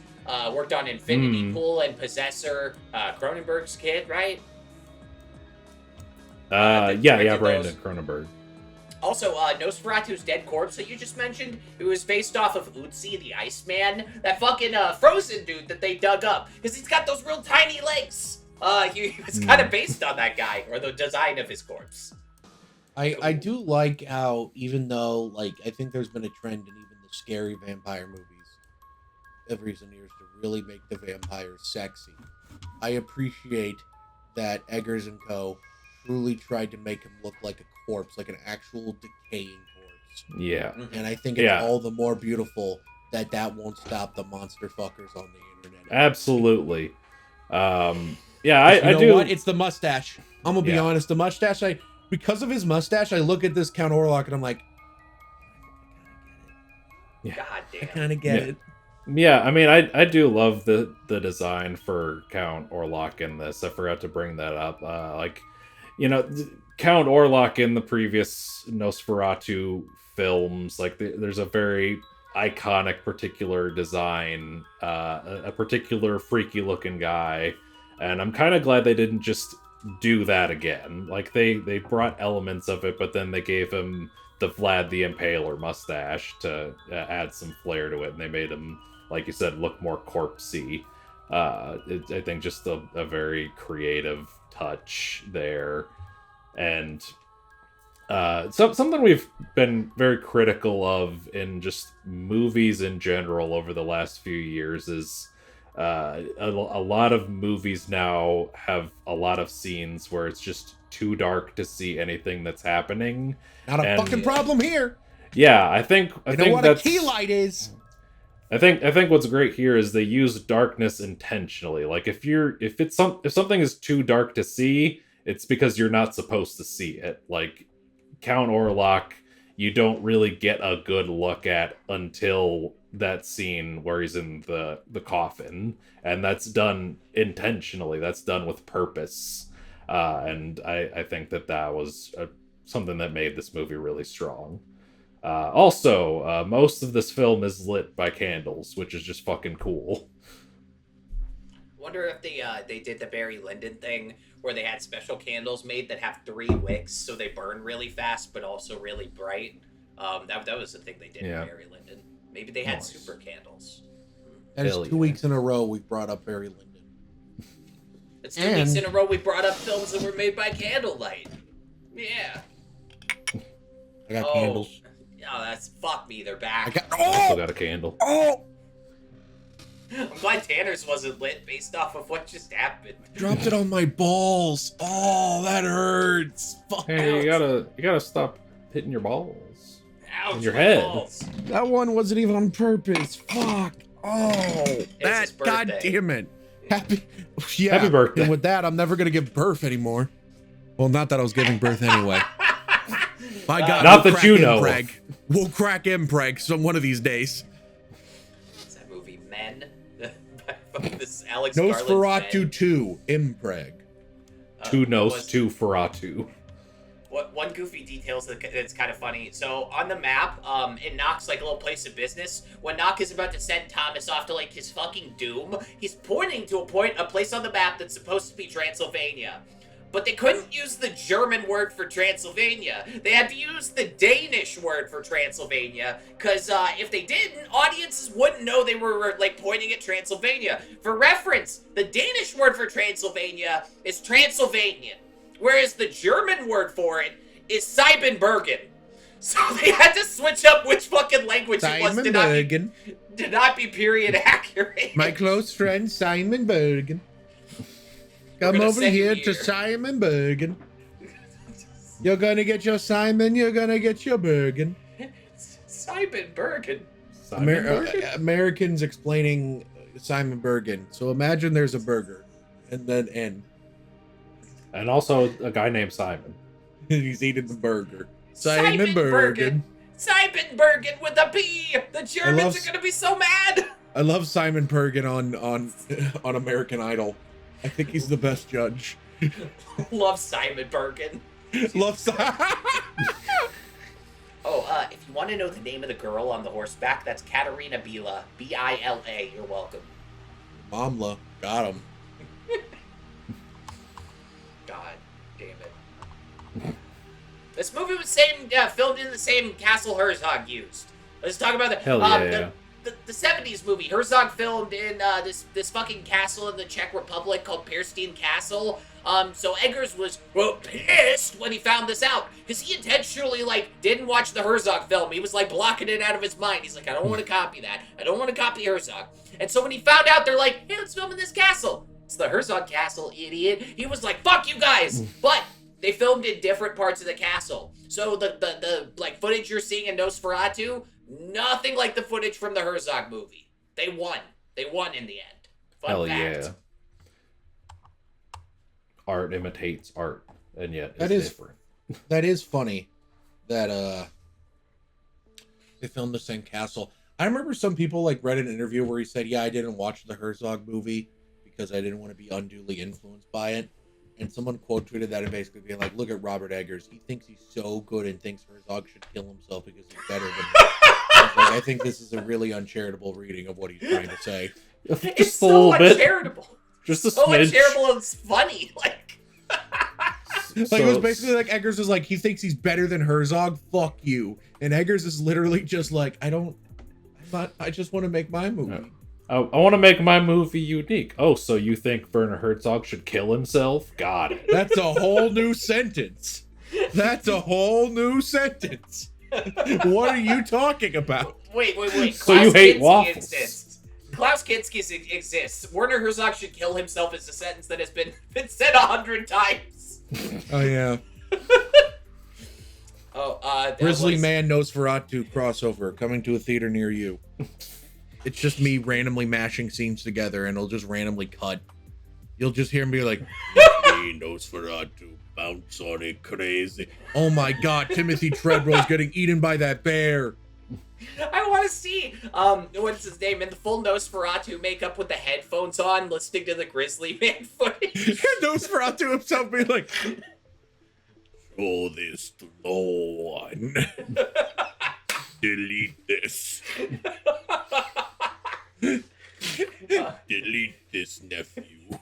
worked on Infinity Pool and Possessor, Cronenberg's kid, right? Brandon Cronenberg. Also, Nosferatu's dead corpse that you just mentioned, it was based off of Utsi the Iceman, that fucking frozen dude that they dug up, because he's got those real tiny legs. He was kind of based on that guy, or the design of his corpse. I do like how, even though, like, I think there's been a trend in even the scary vampire movies of recent years to really make the vampires sexy. I appreciate that Eggers and Co. truly tried to make him look like a corpse, like an actual decaying corpse. Yeah. And I think it's all the more beautiful that won't stop the monster fuckers on the internet. Absolutely. I do. What? It's the mustache. I'm gonna be honest. The mustache. Because of his mustache, I look at this Count Orlok and I'm like, God damn. I kind of get it. Yeah, I mean, I do love the design for Count Orlok in this. I forgot to bring that up. Like, Count Orlok in the previous Nosferatu films, like there's a very iconic particular design, a particular freaky looking guy, and I'm kind of glad they didn't just do that again. Like they brought elements of it, but then they gave him the Vlad the Impaler mustache to add some flair to it, and they made him, like you said, look more corpsey. I think just a very creative touch there. And something we've been very critical of in just movies in general over the last few years is a lot of movies now have a lot of scenes where it's just too dark to see anything that's happening. Not a fucking problem here. Yeah, I think what that's, a key light is. I think what's great here is they use darkness intentionally. Like if something is too dark to see, it's because you're not supposed to see it. Like Count Orlok, you don't really get a good look at until that scene where he's in the coffin, and that's done intentionally. That's done with purpose, and I think that was something that made this movie really strong. Also, most of this film is lit by candles, which is just fucking cool. Wonder if they did the Barry Lyndon thing where they had special candles made that have 3 wicks, so they burn really fast but also really bright. That was the thing they did in Barry Lyndon. Maybe they had super candles. That is 2 weeks in a row we've brought up Barry Lyndon. It's 2 weeks in a row we brought up films that were made by candlelight. Yeah. I got candles. Oh, that's fuck me. They're back. I still got a candle. Oh! I'm glad Tanner's wasn't lit based off of what just happened. Dropped it on my balls. Oh, that hurts. Fuck. Hey, you gotta stop hitting your balls. Ouch, in your head. Balls. That one wasn't even on purpose. Fuck. Oh, It's God damn it. Happy birthday. And with that, I'm never gonna give birth anymore. Well, not that I was giving birth anyway. My God, not that you know. We'll crack Impreg some one of these days. What's that movie, Men? This Alex Garland's Nosferatu Men. 2, Impreg. Two Feratu. One goofy detail that's kind of funny. So on the map, in Knock's like a little place of business, when Knock is about to send Thomas off to like his fucking doom, he's pointing to a place on the map that's supposed to be Transylvania. But they couldn't use the German word for Transylvania. They had to use the Danish word for Transylvania, because if they didn't, audiences wouldn't know they were like pointing at Transylvania. For reference, the Danish word for Transylvania is Transylvanian, whereas the German word for it is Siebenbergen. So they had to switch up which fucking language it was to not be period accurate. My close friend Simon Bergen. Come over here to Simon Bergen. You're gonna get your Simon, you're gonna get your Bergen. Simon Bergen. Americans explaining Simon Bergen. So imagine there's a burger, and then N. And also a guy named Simon. He's eating the burger. Simon Bergen. Simon Bergen with a B. The Germans are gonna be so mad. I love Simon Bergen on American Idol. I think he's the best judge. Love Simon Bergen. Love Simon. If you want to know the name of the girl on the horseback, that's Katarina Bila. B-I-L-A. You're welcome. Mamla. Got him. God damn it. This movie was filmed in the same castle Herzog used. Let's talk about that. Hell yeah. The 70s movie, Herzog filmed in this fucking castle in the Czech Republic called Pierstein Castle. So Eggers was pissed when he found this out, because he intentionally didn't watch the Herzog film. He was blocking it out of his mind. He's like, I don't want to copy that. I don't want to copy Herzog. And so when he found out, they're like, hey, let's film in this castle. It's the Herzog castle, idiot. He was like, fuck you guys. But they filmed in different parts of the castle. So the footage you're seeing in Nosferatu, nothing like the footage from the Herzog movie. They won. They won in the end. Fun fact. Yeah. Art imitates art, and yet it's different. That is funny that they filmed the same castle. I remember some people like read an interview where he said, "Yeah, I didn't watch the Herzog movie because I didn't want to be unduly influenced by it." And someone quote tweeted that and basically being like, "Look at Robert Eggers. He thinks he's so good and thinks Herzog should kill himself because he's better than him." I think this is a really uncharitable reading of what he's trying to say. It's so uncharitable. Just a so smidge. uncharitable. It's funny. Like it was basically like Eggers is like, he thinks he's better than Herzog. Fuck you. And Eggers is literally just like, I just want to make my movie. I want to make my movie unique. Oh, so you think Werner Herzog should kill himself? Got it. That's a whole new sentence. That's a whole new sentence. What are you talking about? Wait. So you hate waffles? Exists. Klaus Kinski exists. Werner Herzog should kill himself is a sentence that has been said 100 times. Oh yeah. Grizzly Man Nosferatu crossover coming to a theater near you. It's just me randomly mashing scenes together, and it'll just randomly cut. You'll just hear me like, "Hey, Nosferatu, bounce on it, crazy." Oh my God, Timothy Treadwell's getting eaten by that bear. I want to see, what's his name, in the full Nosferatu makeup with the headphones on, listening to the Grizzly Man footage. Nosferatu himself being like, "Show this to no one. Delete this. Delete this, nephew."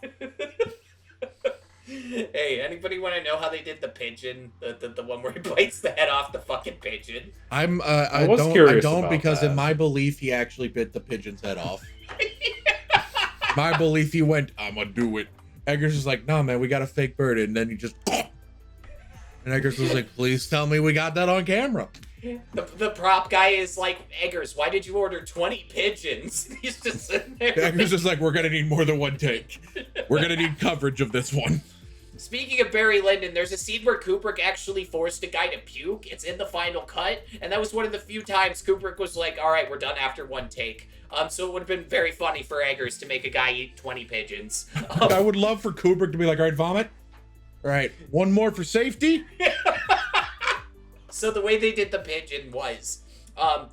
Hey, anybody want to know how they did the pigeon? The one where he bites the head off the fucking pigeon? I don't because in my belief he actually bit the pigeon's head off. My belief he went, "I'm gonna do it." Eggers is like, "No man, we got a fake bird," and then he just and Eggers was like, "Please tell me we got that on camera." The prop guy is like, "Eggers, why did you order 20 pigeons?" He's just sitting there. Eggers is like, "We're gonna need more than one take. We're gonna need coverage of this one." Speaking of Barry Lyndon, there's a scene where Kubrick actually forced a guy to puke. It's in the final cut, and that was one of the few times Kubrick was like, "All right, we're done after one take." So it would have been very funny for Eggers to make a guy eat 20 pigeons. I would love for Kubrick to be like, "All right, vomit. All right, one more for safety." So the way they did the pigeon was,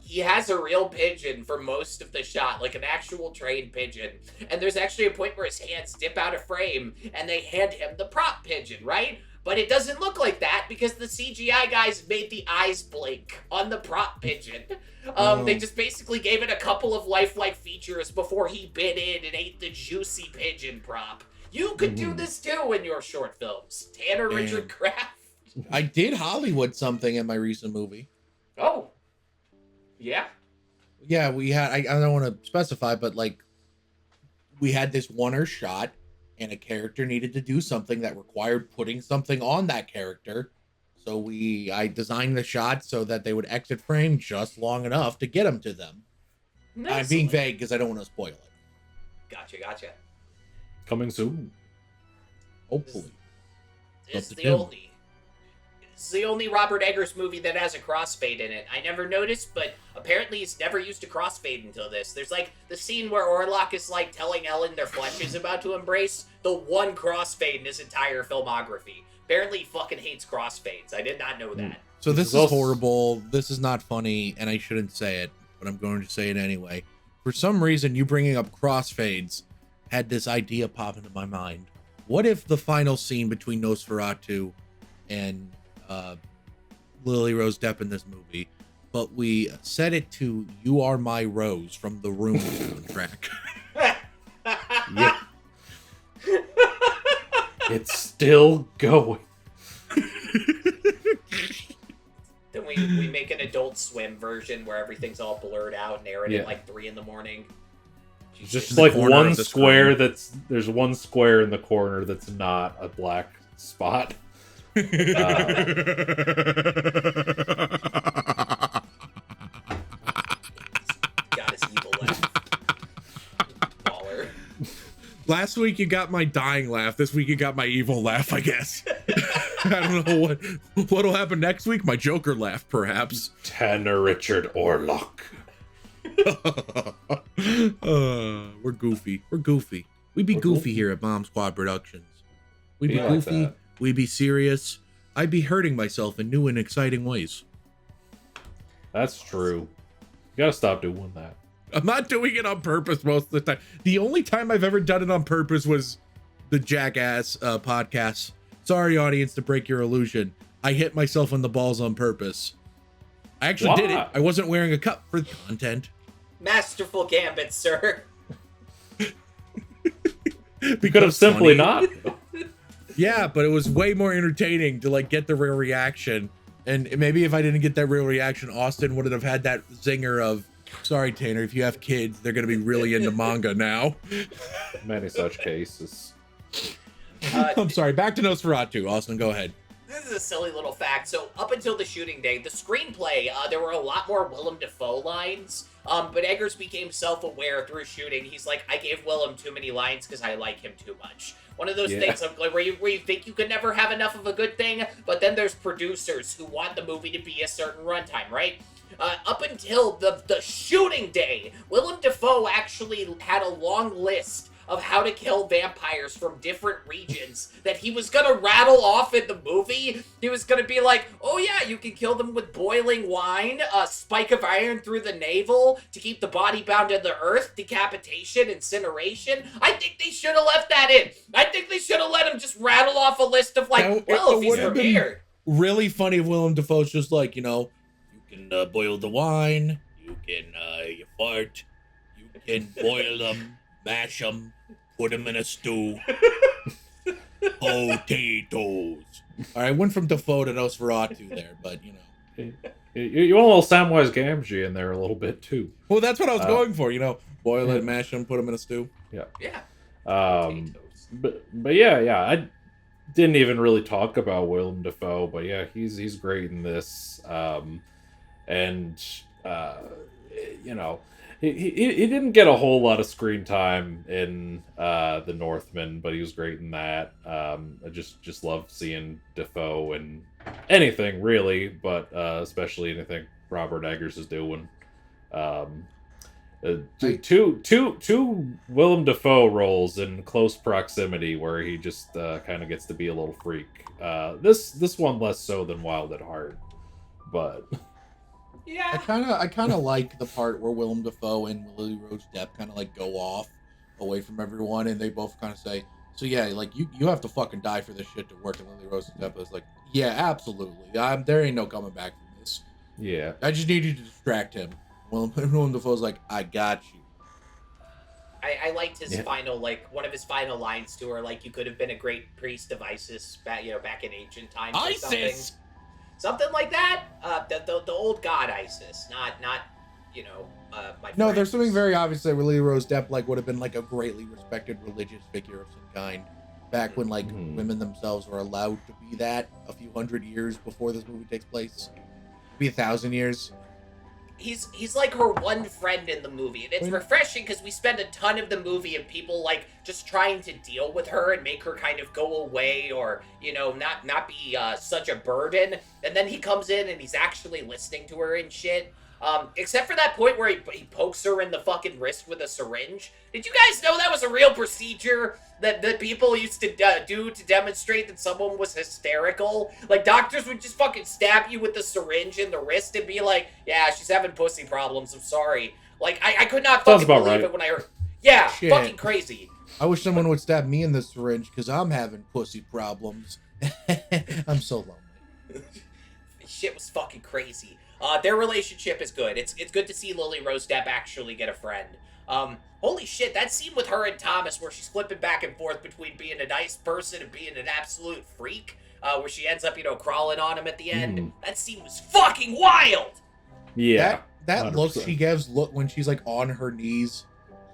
he has a real pigeon for most of the shot, like an actual trained pigeon. And there's actually a point where his hands dip out of frame and they hand him the prop pigeon, right? But it doesn't look like that because the CGI guys made the eyes blink on the prop pigeon. They just basically gave it a couple of lifelike features before he bit in and ate the juicy pigeon prop. You could do this too in your short films. Tanner Richard Kraft. I did Hollywood something in my recent movie. Oh. Yeah? Yeah, we had, I don't want to specify, but like, we had this one-er shot, and a character needed to do something that required putting something on that character. So I designed the shot so that they would exit frame just long enough to get them to them. Excellent. I'm being vague because I don't want to spoil it. Gotcha. Coming soon. Hopefully. It's the only Robert Eggers movie that has a crossfade in it. I never noticed, but apparently he's never used a crossfade until this. There's like the scene where Orlok is like telling Ellen their flesh is about to embrace. The one crossfade in his entire filmography. Apparently he fucking hates crossfades. I did not know that. So this is horrible. This is not funny, and I shouldn't say it, but I'm going to say it anyway. For some reason, you bringing up crossfades had this idea pop into my mind. What if the final scene between Nosferatu and Lily Rose Depp in this movie, but we set it to "You Are My Rose" from the Room soundtrack? Yeah. It's still going. Then we make an Adult Swim version where everything's all blurred out and air it at like 3 a.m. Just like one square there's one square in the corner that's not a black spot. God, his evil laugh. Baller. Last week you got my dying laugh. This week you got my evil laugh, I guess. I don't know what'll happen next week. My Joker laugh, perhaps. Tanner Richard Orlok. We're goofy. We be goofy here at Bomb Squad Productions. We be goofy. We be serious. I be hurting myself in new and exciting ways. That's true. gotta stop doing that. I'm not doing it on purpose most of the time. The only time I've ever done it on purpose was the Jackass podcast. Sorry, audience, to break your illusion. I hit myself in the balls on purpose. I actually did it. I wasn't wearing a cup for content. Masterful gambit, sir. We could have simply not. Yeah, but it was way more entertaining to like get the real reaction. And maybe if I didn't get that real reaction, Austin wouldn't have had that zinger of, sorry, Tanner, if you have kids, they're going to be really into manga now. Many such cases. I'm sorry. Back to Nosferatu. Austin, go ahead. This is a silly little fact. So up until the shooting day, the screenplay, there were a lot more Willem Dafoe lines. But Eggers became self-aware through shooting. He's like, I gave Willem too many lines because I like him too much. One of those things where you think you could never have enough of a good thing, but then there's producers who want the movie to be a certain runtime, right? Up until the shooting day, Willem Dafoe actually had a long list of how to kill vampires from different regions that he was gonna rattle off in the movie. He was gonna be like, oh yeah, you can kill them with boiling wine, a spike of iron through the navel to keep the body bound to the earth, decapitation, incineration. I think they should have left that in. I think they should have let him just rattle off a list of like, if he's prepared. Really funny if Willem Dafoe's just like, you know, you can boil the wine, you can you fart, you can boil them, mash them, put them in a stew. Potatoes. All right, I went from Dafoe to Nosferatu there, but you know. You want a little Samwise Gamgee in there a little bit too. Well, that's what I was going for, you know. Boil it, mash them, put them in a stew. Yeah. Yeah. But yeah, I didn't even really talk about Willem Dafoe, but yeah, he's great in this. You know, he didn't get a whole lot of screen time in The Northman, but he was great in that. I just love seeing Dafoe in anything really, but especially anything Robert Eggers is doing. Two Willem Dafoe roles in close proximity where he just kind of gets to be a little freak. This one less so than Wild at Heart, but yeah, I kind of like the part where Willem Dafoe and Lily Rose Depp kind of like go off away from everyone, and they both kind of say, "So yeah, like you have to fucking die for this shit to work." And Lily Rose Depp is like, "Yeah, absolutely. There ain't no coming back from this. Yeah, I just need you to distract him." Willem Dafoe's like, "I got you." I liked his final, like, one of his final lines to her, like, you could have been a great priest of Isis back in ancient times. Isis! Something like that. The old god Isis, not my No, friends. there's something very obvious that Lily Rose Depp like would have been like a greatly respected religious figure of some kind back when like women themselves were allowed to be that a few hundred years before this movie takes place. Maybe 1,000 years. He's like her one friend in the movie, and it's refreshing because we spend a ton of the movie and people like just trying to deal with her and make her kind of go away or not be such a burden, and then he comes in and he's actually listening to her and shit. Except for that point where he pokes her in the fucking wrist with a syringe. Did you guys know that was a real procedure that people used to do to demonstrate that someone was hysterical? Like, doctors would just fucking stab you with a syringe in the wrist and be like, yeah, she's having pussy problems, I'm sorry. Like, I could not fucking believe it when I heard... Yeah, shit. Fucking crazy. I wish someone would stab me in the syringe because I'm having pussy problems. I'm so lonely. Shit was fucking crazy. Their relationship is good. It's good to see Lily Rose Depp actually get a friend. Holy shit, that scene with her and Thomas where she's flipping back and forth between being a nice person and being an absolute freak, where she ends up, crawling on him at the end. That scene was fucking wild! Yeah. That look she gives when she's like on her knees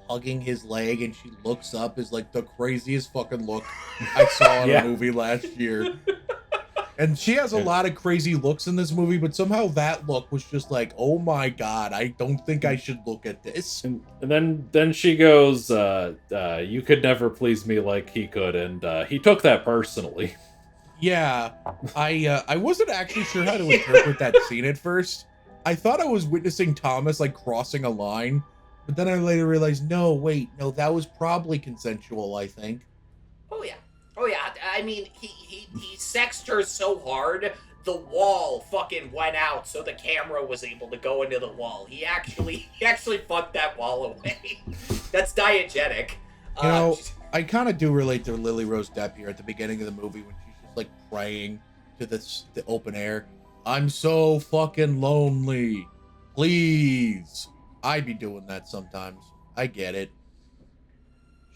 hugging his leg and she looks up is like the craziest fucking look I saw in a movie last year. And she has a lot of crazy looks in this movie, but somehow that look was just like, oh my god, I don't think I should look at this. And then she goes, you could never please me like he could, and he took that personally. Yeah, I wasn't actually sure how to interpret that scene at first. I thought I was witnessing Thomas like crossing a line, but then I later realized, no, that was probably consensual, I think. Oh yeah. I mean, he sexed her so hard the wall fucking went out so the camera was able to go into the wall. He actually fucked that wall away. That's diegetic. You know, I kind of do relate to Lily Rose Depp here at the beginning of the movie when she's just like praying to the open air. I'm so fucking lonely. Please. I'd be doing that sometimes. I get it.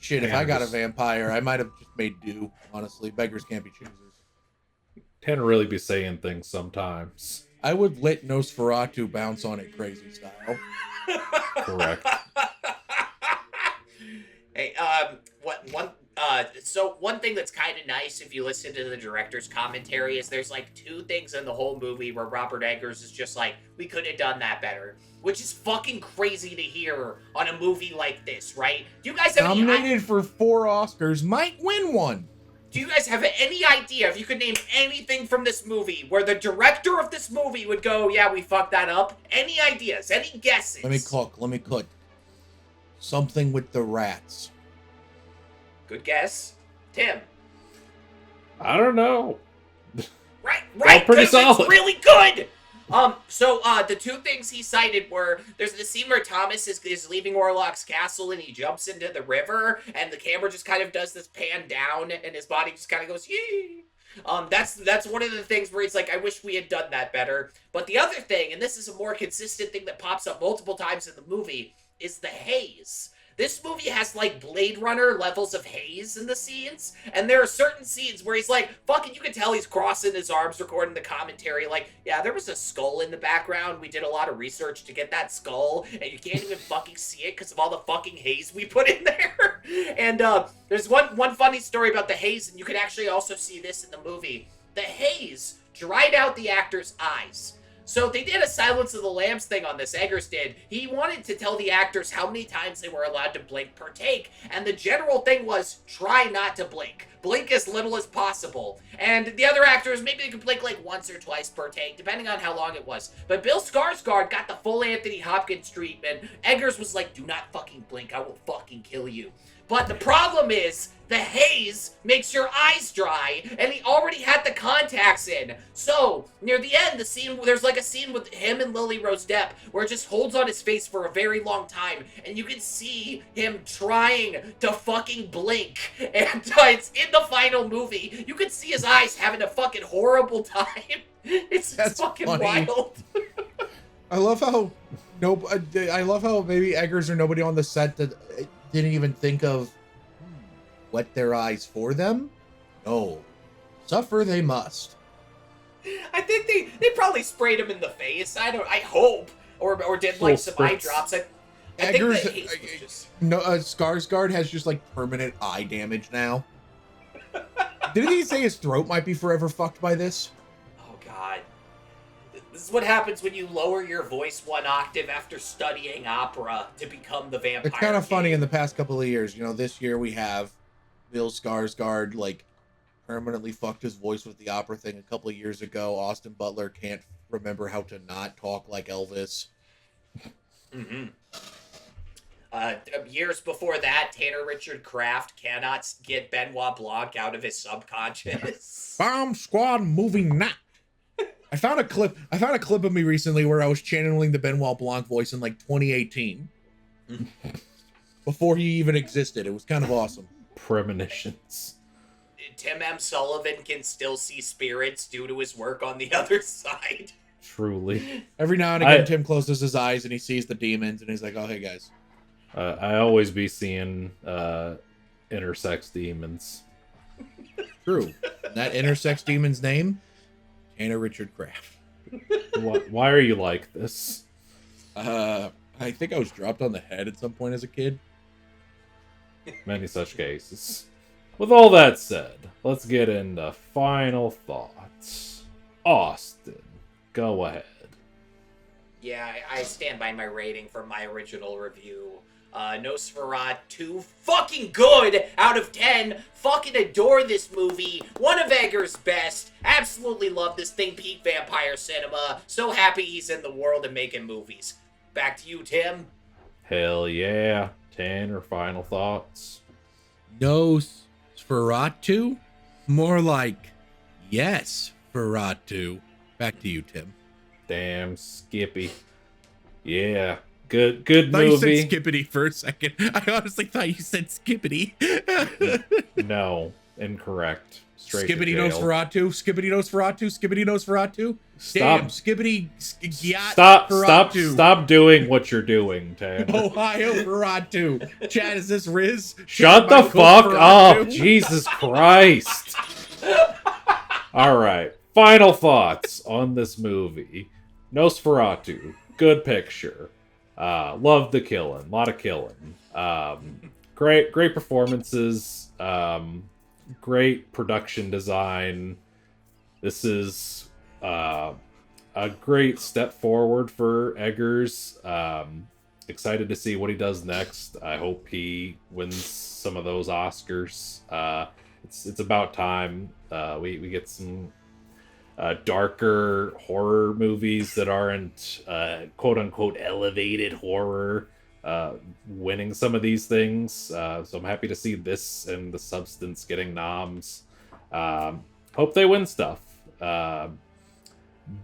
Shit, if I got a vampire, I might have just made do. Honestly, beggars can't be choosers. Can't really be saying things sometimes. I would let Nosferatu bounce on it crazy style. Correct. Hey, so one thing that's kind of nice if you listen to the director's commentary is there's like 2 things in the whole movie where Robert Eggers is just like, we could have done that better, which is fucking crazy to hear on a movie like this, right? Do you guys have nominated for 4 Oscars, might win one. Do you guys have any idea if you could name anything from this movie where the director of this movie would go, yeah, we fucked that up? Any ideas? Any guesses? Let me cook. Something with the rats. Good guess. Tim. I don't know. Right, pretty 'cause solid. It's really good! So the 2 things he cited were, there's the scene where Thomas is leaving Orlok's castle and he jumps into the river and the camera just kind of does this pan down and his body just kind of goes, yee! That's one of the things where it's like, I wish we had done that better. But the other thing, and this is a more consistent thing that pops up multiple times in the movie, is the haze. This movie has, like, Blade Runner levels of haze in the scenes, and there are certain scenes where he's like, fucking, you can tell he's crossing his arms recording the commentary, like, yeah, there was a skull in the background, we did a lot of research to get that skull, and you can't even fucking see it because of all the fucking haze we put in there. And, there's one funny story about the haze, and you can actually also see this in the movie. The haze dried out the actor's eyes. So they did a Silence of the Lambs thing on this, Eggers did. He wanted to tell the actors how many times they were allowed to blink per take, and the general thing was, try not to blink. Blink as little as possible. And the other actors, maybe they could blink like once or twice per take, depending on how long it was. But Bill Skarsgård got the full Anthony Hopkins treatment. Eggers was like, do not fucking blink, I will fucking kill you. But the problem is, the haze makes your eyes dry, and he already had the contacts in. So, near the end, there's like a scene with him and Lily Rose Depp, where it just holds on his face for a very long time, and you can see him trying to fucking blink. And it's in the final movie. You can see his eyes having a fucking horrible time. It's fucking funny. wild. I love how maybe Eggers or nobody on the set that didn't even think of wet their eyes for them. No, suffer they must. I think they probably sprayed him in the face. I hope, or did like some eye drops. I think Eggers, the haze was just... Skarsgård has just like permanent eye damage now. Didn't he say his throat might be forever fucked by this? Oh God. This is what happens when you lower your voice 1 octave after studying opera to become the vampire. It's kind of funny in the past couple of years. You know, this year we have Bill Skarsgård like permanently fucked his voice with the opera thing. A couple of years ago, Austin Butler can't remember how to not talk like Elvis. Mm-hmm. Years before that, Tanner Richard Kraft cannot get Benoit Blanc out of his subconscious. Bomb Squad moving now. I found a clip of me recently where I was channeling the Benoit Blanc voice in like 2018. Before he even existed. It was kind of awesome. Premonitions. Tim M. Sullivan can still see spirits due to his work on the other side. Truly. Every now and again, Tim closes his eyes and he sees the demons and he's like, oh, hey guys. I always be seeing intersex demons. True. That intersex demon's name? Tanner Richard Kraft. Why are you like this? I think I was dropped on the head at some point as a kid. Many such cases. With all that said, let's get into final thoughts. Austin, go ahead. Yeah, I stand by my rating from my original review. Nosferatu, fucking good out of 10. Fucking adore this movie. One of Eggers' best. Absolutely love this thing. Peak vampire cinema. So happy he's in the world and making movies. Back to you, Tim. Hell yeah. 10 or final thoughts? Nosferatu? More like, yes, Feratu. Back to you, Tim. Damn, Skippy. Yeah, good I thought you movie. said Skippity for a second. I honestly thought you said Skippity. No, incorrect. Straight to Skippity jail. Nosferatu. Skippity Nosferatu. Skippity Nosferatu. Stop. Damn, Skippity Stop doing what you're doing, Tanner. Ohio Ferratu. Chad, is this Riz? Shut Chad the Michael fuck Ferratu? up! Jesus Christ! Alright, final thoughts on this movie. Nosferatu, good picture. Love the killing, a lot of killing. Great performances. Great production design. This is a great step forward for Eggers. Excited to see what he does next. I hope he wins some of those Oscars. It's about time. We get some darker horror movies that aren't quote unquote elevated horror winning some of these things. So I'm happy to see this and The Substance getting noms. Hope they win stuff.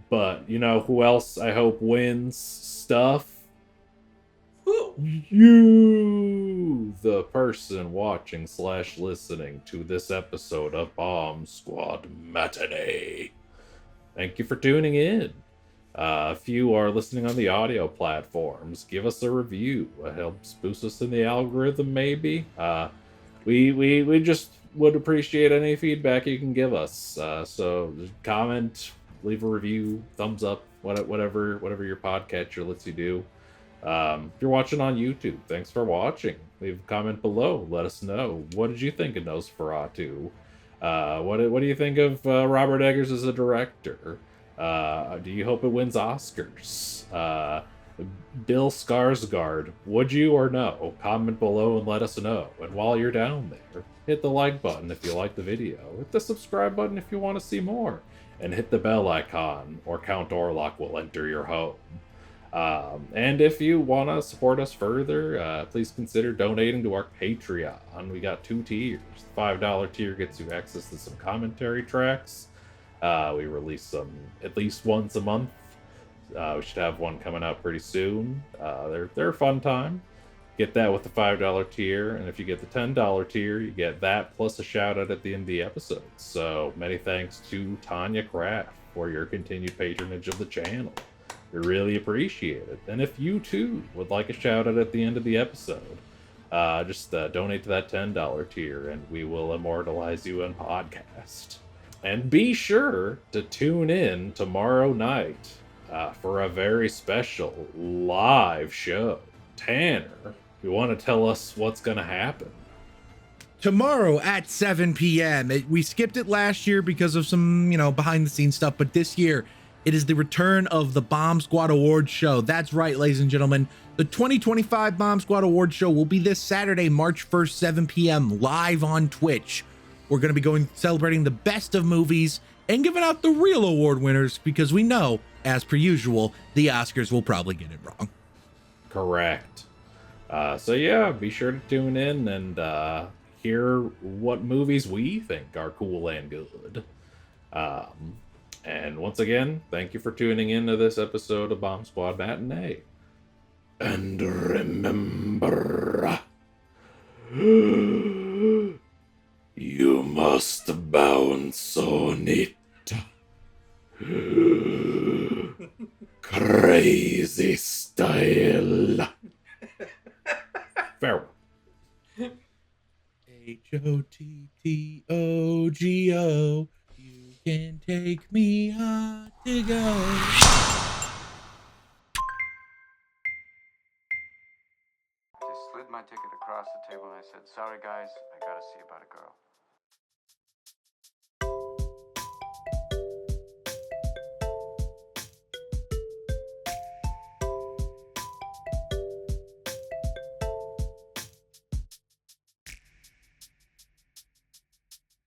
But you know who else I hope wins stuff? Who? You, the person watching / listening to this episode of Bomb Squad Matinee. Thank you for tuning in. If you are listening on the audio platforms, give us a review. It helps boost us in the algorithm, maybe. We just would appreciate any feedback you can give us. So just comment, leave a review, thumbs up, whatever your podcatcher lets you do. If you're watching on YouTube, thanks for watching. Leave a comment below. Let us know. What did you think of Nosferatu? What do you think of Robert Eggers as a director? Do you hope it wins Oscars? Bill Skarsgård, would you or no? Comment below and let us know. And while you're down there, hit the like button if you like the video. Hit the subscribe button if you want to see more. And hit the bell icon, or Count Orlok will enter your home. And if you want to support us further, please consider donating to our Patreon. We got 2 tiers. The $5 tier gets you access to some commentary tracks. We release them at least once a month. We should have one coming out pretty soon. They're a fun time. Get that with the $5 tier, and if you get the $10 tier, you get that plus a shout out at the end of the episode. So many thanks to Tanya Kraft for your continued patronage of the channel. We really appreciate it. And if you too would like a shout out at the end of the episode, just donate to that $10 tier and we will immortalize you in podcast. And be sure to tune in tomorrow night for a very special live show. Tanner, you want to tell us what's going to happen? Tomorrow at 7 p.m. We skipped it last year because of some, behind the scenes stuff, but this year it is the return of the Bomb Squad Awards show. That's right, ladies and gentlemen. The 2025 Bomb Squad Awards show will be this Saturday, March 1st, 7 p.m. live on Twitch. We're going to be celebrating the best of movies and giving out the real award winners because we know, as per usual, the Oscars will probably get it wrong. Correct. So yeah, be sure to tune in and hear what movies we think are cool and good. And once again, thank you for tuning in to this episode of Bomb Squad Matinee. And remember, you must bounce on it. Crazy style. Farewell. HOTTOGO, you can take me on to go. Just slid my ticket across the table and I said, "Sorry guys, I gotta see about a girl."